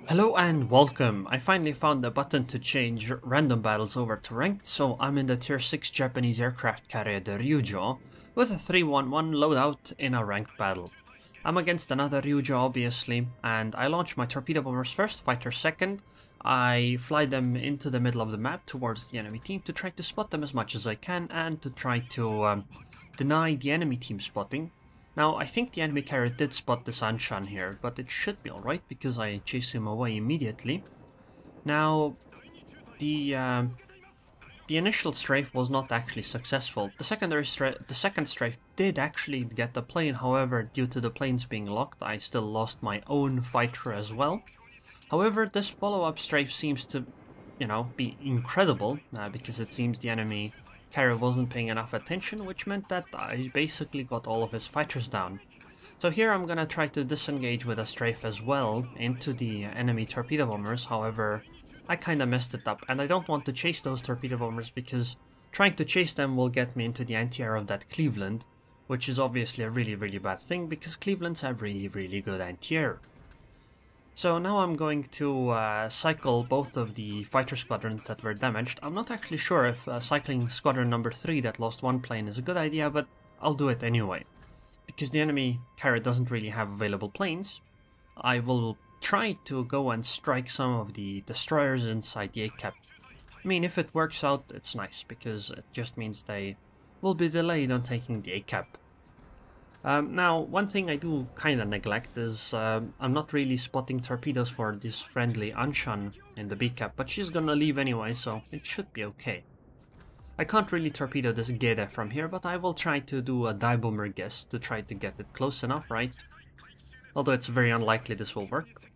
Hello and welcome. I finally found the button to change random battles over to ranked, so I'm in the tier 6 Japanese aircraft carrier the Ryujo with a 311 loadout in a ranked battle. I'm against another Ryujo obviously, and I launch my torpedo bombers first, fighters second. I fly them into the middle of the map towards the enemy team to try to spot them as much as I can and to try to deny the enemy team spotting. Now, I think the enemy carrier did spot the Sanshan here, but it should be alright because I chased him away immediately. Now, the initial strafe was not actually successful. The second strafe did actually get the plane, however, due to the planes being locked, I still lost my own fighter as well. However, this follow-up strafe seems to, be incredible, because it seems the enemy carrier wasn't paying enough attention, which meant that I basically got all of his fighters down. So here I'm gonna try to disengage with a strafe as well into the enemy torpedo bombers. However, I kinda messed it up, and I don't want to chase those torpedo bombers because trying to chase them will get me into the anti-air of that Cleveland, which is obviously a really bad thing because Clevelands have really good anti-air. So now I'm going to cycle both of the fighter squadrons that were damaged. I'm not actually sure if cycling squadron number 3 that lost one plane is a good idea, but I'll do it anyway. Because the enemy carrier doesn't really have available planes, I will try to go and strike some of the destroyers inside the A-cap. I mean, if it works out, it's nice, because it just means they will be delayed on taking the A-cap. Now, one thing I do kind of neglect is I'm not really spotting torpedoes for this friendly Anshan in the B-cap, but she's gonna leave anyway, so it should be okay. I can't really torpedo this Gede from here, but I will try to do a dive bomber guess to try to get it close enough, right? Although it's very unlikely this will work.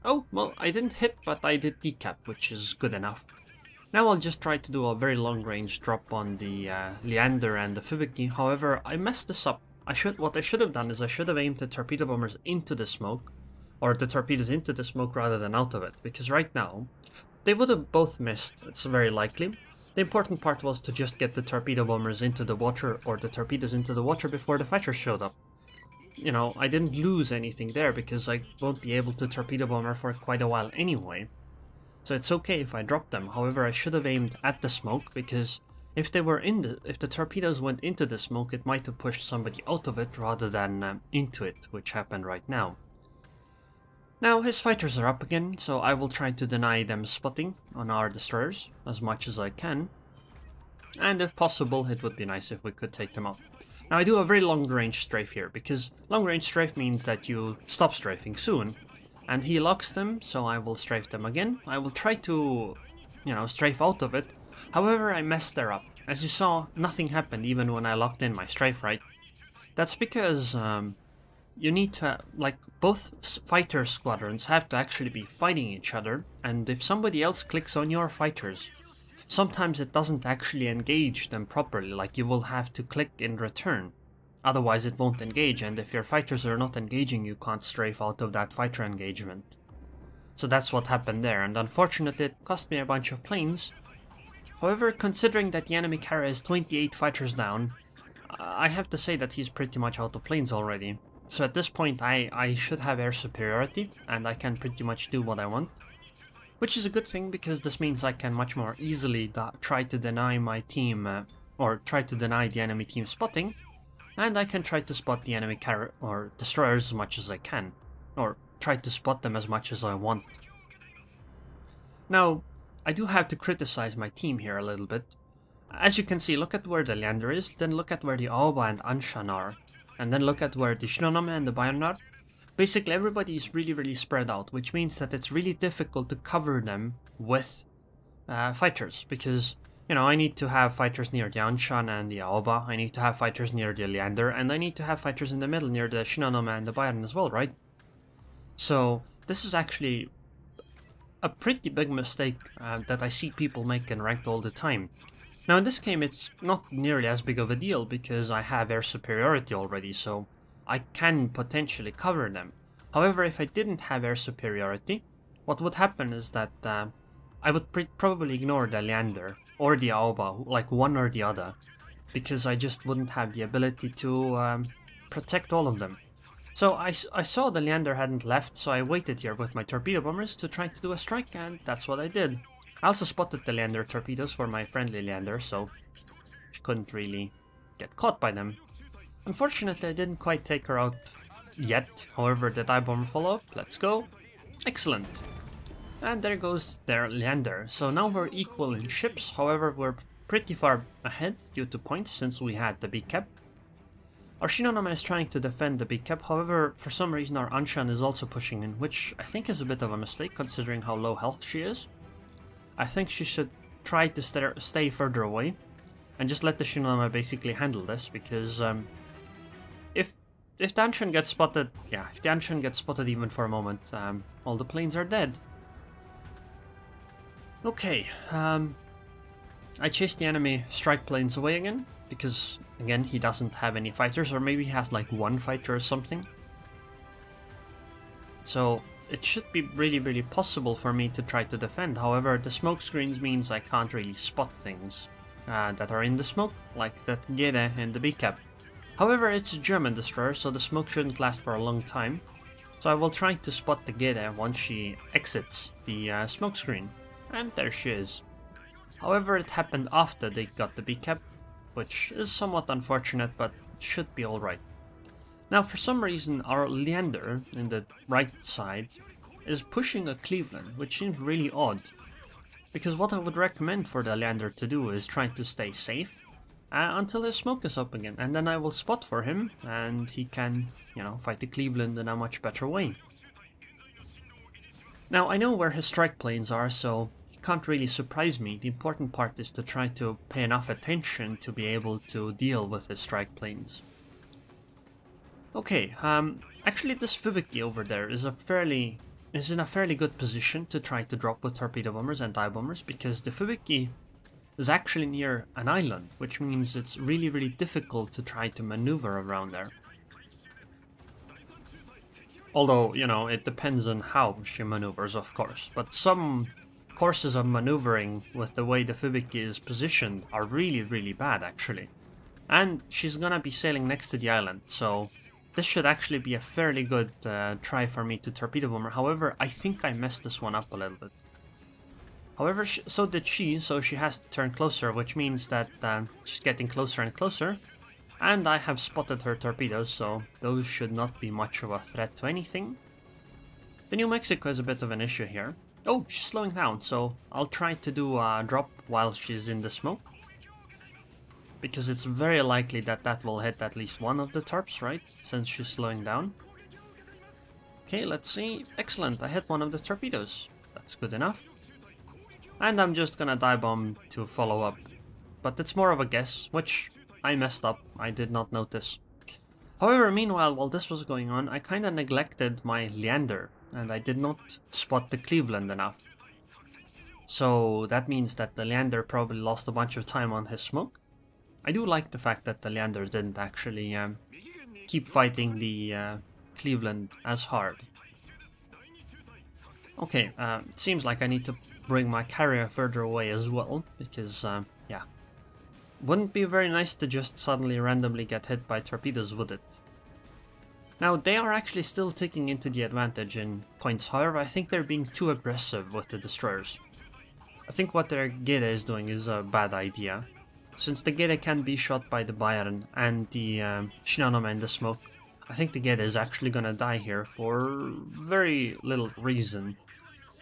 Oh, well, I didn't hit, but I did decap, which is good enough. Now I'll just try to do a very long range drop on the Leander and the Fibiki. However, I messed this up. What I should have done is I should have aimed the torpedo bombers into the smoke, or the torpedoes into the smoke rather than out of it, because right now they would have both missed, it's very likely. The important part was to just get the torpedo bombers into the water, or the torpedoes into the water before the fighters showed up. You know, I didn't lose anything there because I won't be able to torpedo bomber for quite a while anyway. So it's okay if I drop them. However, I should have aimed at the smoke because if the torpedoes went into the smoke, it might have pushed somebody out of it rather than into it, which happened right now. Now his fighters are up again, so I will try to deny them spotting on our destroyers as much as I can. And if possible, it would be nice if we could take them out. Now I do a very long range strafe here, because long range strafe means that you stop strafing soon. And he locks them, so I will strafe them again. I will try to, strafe out of it. However, I messed there up. As you saw, nothing happened even when I locked in my strafe, right? That's because you need to, both fighter squadrons have to actually be fighting each other, and if somebody else clicks on your fighters, sometimes it doesn't actually engage them properly, like you will have to click in return. Otherwise it won't engage, and if your fighters are not engaging, you can't strafe out of that fighter engagement. So that's what happened there, and unfortunately it cost me a bunch of planes. However, considering that the enemy carrier is 28 fighters down, I have to say that he's pretty much out of planes already. So at this point I should have air superiority, and I can pretty much do what I want. Which is a good thing, because this means I can much more easily try to deny my team, or try to deny the enemy team spotting, and I can try to spot the enemy carrier or destroyers as much as I can, or try to spot them as much as I want. Now, I do have to criticize my team here a little bit. As you can see, look at where the Leander is, then look at where the Aoba and Anshan are, and then look at where the Shinonome and the Bayern are. Basically everybody is really spread out, which means that it's really difficult to cover them with fighters, because, I need to have fighters near the Anshan and the Aoba, I need to have fighters near the Leander, and I need to have fighters in the middle near the Shinonome and the Bayern as well, right? So this is actually a pretty big mistake that I see people make in ranked all the time. Now in this game it's not nearly as big of a deal because I have air superiority already, so I can potentially cover them. However, if I didn't have air superiority, what would happen is that I would probably ignore the Leander or the Aoba, like one or the other, because I just wouldn't have the ability to protect all of them. So I saw the Leander hadn't left, so I waited here with my torpedo bombers to try to do a strike, and that's what I did. I also spotted the Leander torpedoes for my friendly Leander, so she couldn't really get caught by them. Unfortunately, I didn't quite take her out yet. However, the dive bomber follow-up, let's go. Excellent. And there goes their Leander. So now we're equal in ships, however we're pretty far ahead due to points since we had the big cap. Our Shinonama is trying to defend the big cap, however for some reason our Anshan is also pushing in, which I think is a bit of a mistake considering how low health she is. I think she should try to stay further away and just let the Shinonama basically handle this, because if the Anshan gets spotted, if the Anshan gets spotted even for a moment, all the planes are dead. Okay, I chased the enemy strike planes away again, because again he doesn't have any fighters, or maybe he has like one fighter or something. So it should be really possible for me to try to defend. However, the smoke screens means I can't really spot things that are in the smoke, like that Gede and the B-cap. However, it's a German destroyer, so the smoke shouldn't last for a long time. So I will try to spot the Gede once she exits the smoke screen. And there she is. However, it happened after they got the B-cap, which is somewhat unfortunate, but should be alright. Now, for some reason, our Leander in the right side is pushing a Cleveland, which seems really odd. Because what I would recommend for the Leander to do is try to stay safe until his smoke is up again, and then I will spot for him, and he can, fight the Cleveland in a much better way. Now, I know where his strike planes are, so he can't really surprise me. The important part is to try to pay enough attention to be able to deal with his strike planes. Okay, actually this Fubiki over there is in a fairly good position to try to drop with torpedo bombers and dive bombers, because the Fubiki is actually near an island, which means it's really difficult to try to maneuver around there. Although, it depends on how she maneuvers, of course, but some courses of maneuvering with the way the Fubiki is positioned are really bad, actually. And she's gonna be sailing next to the island, so this should actually be a fairly good try for me to torpedo bomber. However, I think I messed this one up a little bit. However, so did she, so she has to turn closer, which means that she's getting closer and closer. And I have spotted her torpedoes, so those should not be much of a threat to anything. The New Mexico is a bit of an issue here. Oh, she's slowing down, so I'll try to do a drop while she's in the smoke. Because it's very likely that that will hit at least one of the torps, right? Since she's slowing down. Okay, let's see. Excellent, I hit one of the torpedoes. That's good enough. And I'm just gonna dive bomb to follow up. But it's more of a guess, which I messed up. I did not notice. However, meanwhile, while this was going on, I kinda neglected my Leander, and I did not spot the Cleveland enough. So that means that the Leander probably lost a bunch of time on his smoke. I do like the fact that the Leander didn't actually keep fighting the Cleveland as hard. Okay, it seems like I need to bring my carrier further away as well, because, yeah. Wouldn't be very nice to just suddenly randomly get hit by torpedoes, would it? Now, they are actually still taking into the advantage in points, however, I think they're being too aggressive with the destroyers. I think what their Gede is doing is a bad idea. Since the Gede can be shot by the Bayern and the Shinonoma in the smoke, I think the Gede is actually gonna die here for very little reason.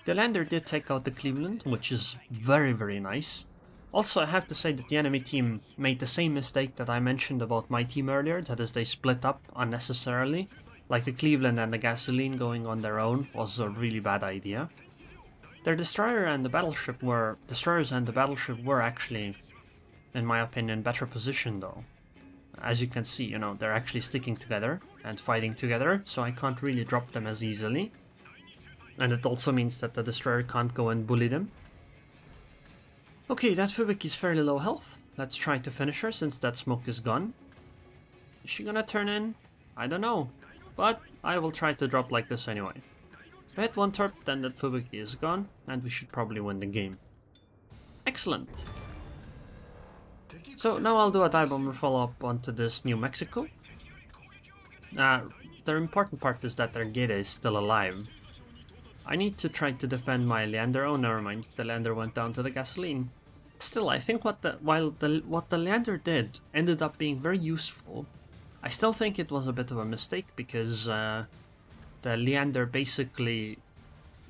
The Lander did take out the Cleveland, which is very nice. Also, I have to say that the enemy team made the same mistake that I mentioned about my team earlier, that is they split up unnecessarily. Like the Cleveland and the Gasoline going on their own was a really bad idea. Their destroyers and the battleship were actually, in my opinion, better positioned though. As you can see, they're actually sticking together and fighting together, so I can't really drop them as easily. And it also means that the destroyer can't go and bully them. Okay, that Fubik is fairly low health. Let's try to finish her since that smoke is gone. Is she gonna turn in? I don't know. But I will try to drop like this anyway. If I hit one torp, then that Fubik is gone, and we should probably win the game. Excellent. So now I'll do a dive bomber follow-up onto this New Mexico. the important part is that their Geda is still alive. I need to try to defend my Leander. Oh, never mind. The Leander went down to the gasoline. Still, I think what the Leander did ended up being very useful. I still think it was a bit of a mistake because the Leander basically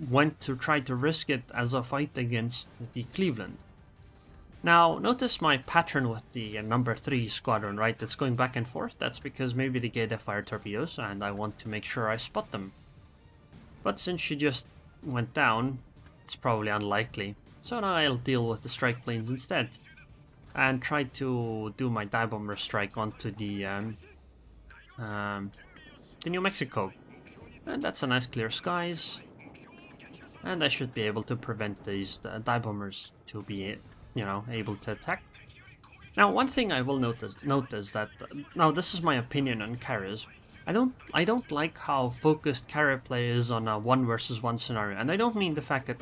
went to try to risk it as a fight against the Cleveland. Now, notice my pattern with the number 3 squadron, right? It's going back and forth. That's because maybe they get fire torpedoes and I want to make sure I spot them. But since she just went down, it's probably unlikely. So now I'll deal with the strike planes instead. And try to do my dive bomber strike onto the New Mexico. And that's a nice clear skies. And I should be able to prevent these dive bombers to be, you know, able to attack. Now, one thing I will note is that now this is my opinion on carriers. I don't like how focused carrier play is on a 1 versus 1 scenario, and I don't mean the fact that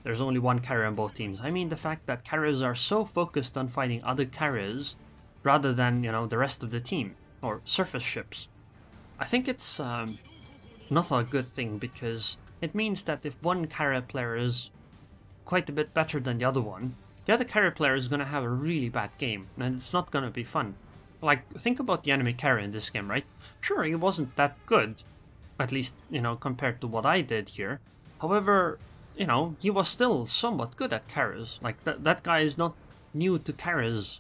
there's only one carrier on both teams. I mean the fact that carriers are so focused on fighting other carriers rather than, you know, the rest of the team or surface ships. I think it's not a good thing because it means that if one carrier player is quite a bit better than the other one, the other carrier player is going to have a really bad game, and it's not going to be fun. Like, think about the enemy carrier in this game, right? Sure, he wasn't that good, at least, you know, compared to what I did here. However, you know, he was still somewhat good at carriers. Like, that guy is not new to carriers,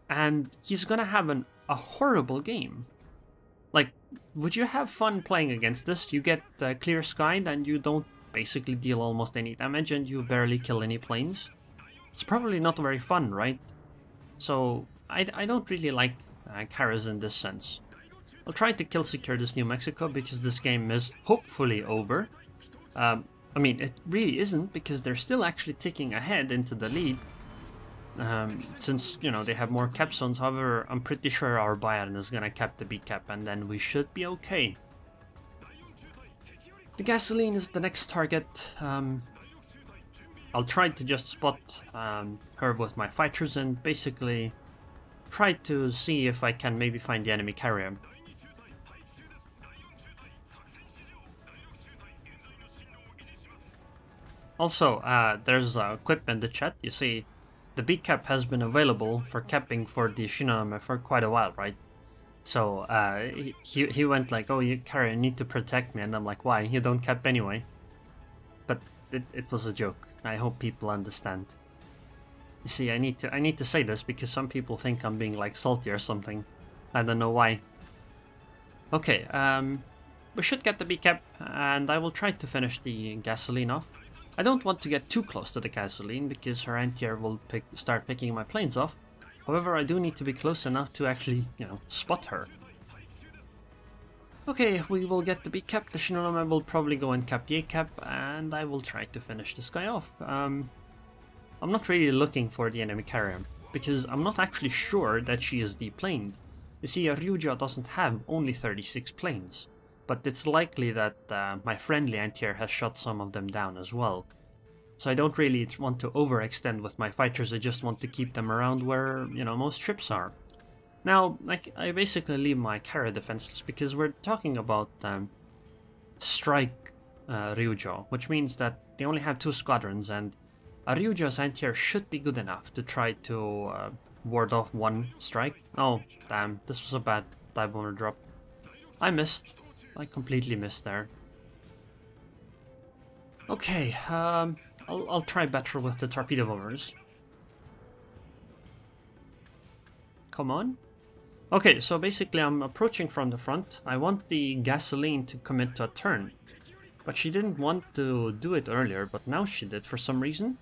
and he's going to have a horrible game. Like, would you have fun playing against this? You get clear sky, and you don't basically deal almost any damage, and you barely kill any planes. It's probably not very fun, right? So I don't really like carriers in this sense. I'll try to kill secure this New Mexico because this game is hopefully over. I mean, it really isn't because they're still actually ticking ahead into the lead. Since, you know, they have more cap zones. However, I'm pretty sure our Bayern is gonna cap the B cap and then we should be okay. The gasoline is the next target. I'll try to just spot her with my fighters and basically try to see if I can maybe find the enemy carrier. Also, there's a quip in the chat. You see, the B cap has been available for capping for the Shinonome for quite a while, right? So he went like, oh, you carrier need to protect me, and I'm like, why? You don't cap anyway. But it was a joke. I hope people understand. You see, I need to say this because some people think I'm being like salty or something. I don't know why. Okay, we should get the B cap, and I will try to finish the gasoline off. I don't want to get too close to the gasoline because her anti-air will start picking my planes off. However, I do need to be close enough to actually, you know, spot her. Okay, we will get the B cap. The Shinonome will probably go and cap the A cap, and I will try to finish this guy off. I'm not really looking for the enemy carrier because I'm not actually sure that she is deplaned. You see, Ryujo doesn't have only 36 planes, but it's likely that my friendly anti-air has shot some of them down as well. So I don't really want to overextend with my fighters. I just want to keep them around where, you know, most ships are. Now, I basically leave my carrier defenseless because we're talking about strike Ryujo, which means that they only have 2 squadrons, and Ryujo's anti-air should be good enough to try to ward off 1 strike. Oh, damn, this was a bad dive bomber drop. I missed. I completely missed there. Okay, I'll try better with the torpedo bombers. Come on. Okay, so basically I'm approaching from the front. I want the gasoline to commit to a turn. But she didn't want to do it earlier, but now she did for some reason.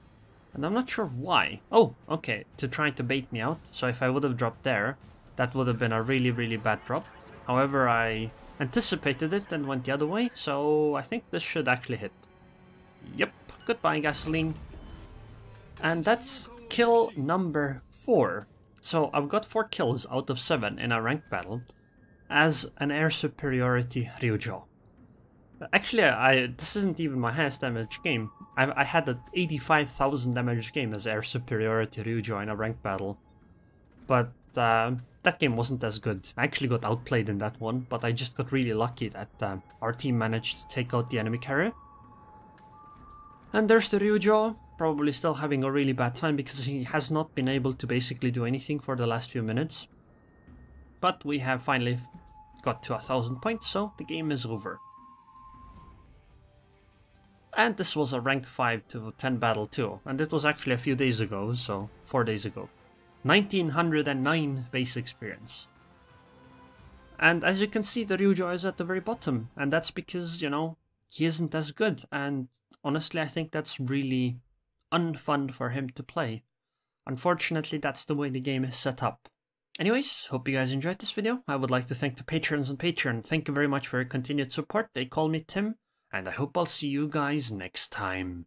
And I'm not sure why. Oh, okay, to try to bait me out. So if I would have dropped there, that would have been a really, really bad drop. However, I anticipated it and went the other way, so I think this should actually hit. Yep, goodbye gasoline. And that's kill number 4. So I've got 4 kills out of 7 in a ranked battle as an air superiority Ryujo. Actually, this isn't even my highest damage game. I had an 85,000 damage game as air superiority Ryujo in a ranked battle. But that game wasn't as good. I actually got outplayed in that one, but I just got really lucky that our team managed to take out the enemy carrier. And there's the Ryujo, probably still having a really bad time because he has not been able to basically do anything for the last few minutes. But we have finally got to 1000 points, so the game is over. And this was a rank 5 to 10 battle too, and it was actually a few days ago, so 4 days ago. 1909 base experience. And as you can see, the Ryujo is at the very bottom, and that's because, you know, he isn't as good, and honestly I think that's really unfun for him to play. Unfortunately, that's the way the game is set up. Anyways, hope you guys enjoyed this video. I would like to thank the patrons on Patreon. Thank you very much for your continued support. They call me Tim, and I hope I'll see you guys next time.